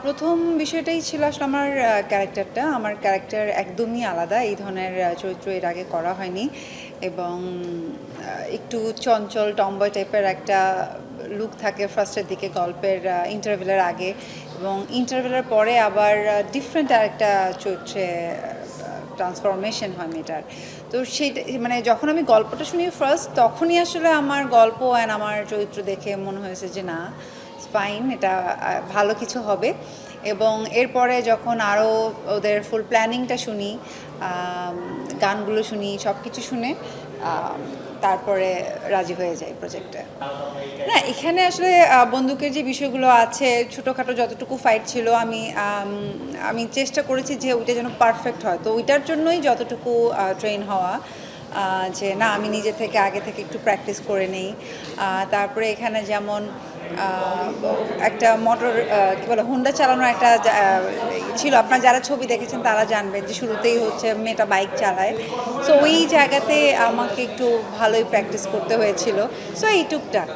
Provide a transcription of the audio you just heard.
প্রথম বিষয়টাই ছিল আসলে আমার ক্যারেক্টারটা। আমার ক্যারেক্টার একদমই আলাদা। এই ধরনের চরিত্র এর আগে করা হয়নি এবং একটু চঞ্চল টমবয় টাইপের একটা লুক থাকে ফার্স্টের দিকে গল্পের ইন্টারভেলের আগে, এবং ইন্টারভেলের পরে আবার ডিফারেন্ট আরেকটা চরিত্রে ট্রান্সফরমেশন হয় মেয়েটার। তো সেইটা মানে যখন আমি গল্পটা শুনি ফার্স্ট, তখনই আসলে আমার গল্প অ্যান্ড আমার চরিত্র দেখে মনে হয়েছে যে না, ফাইন, এটা ভালো কিছু হবে। এবং এরপরে যখন আরও ওদের ফুল প্ল্যানিংটা শুনি, গানগুলো শুনি, সব কিছু শুনে তারপরে রাজি হয়ে যায় প্রজেক্টে। না, এখানে আসলে বন্দুকের যে বিষয়গুলো আছে, ছোটোখাটো যতটুকু ফাইট ছিল, আমি চেষ্টা করেছি যে ওইটা যেন পারফেক্ট হয়। তো ওইটার জন্যই যতটুকু ট্রেন হওয়া, যে না আমি নিজে থেকে আগে থেকে একটু প্র্যাকটিস করে নেই। তারপরে এখানে যেমন একটা মোটর কী বলে হুন্ডা চালানোর একটা ছিল, আপনারা যারা ছবি দেখেছেন তারা জানবেন যে শুরুতেই হচ্ছে মেয়েটা বাইক চালায়। সো ওই জায়গাতে আমাকে একটু ভালোই প্র্যাকটিস করতে হয়েছিল। সো এই টুকটাক।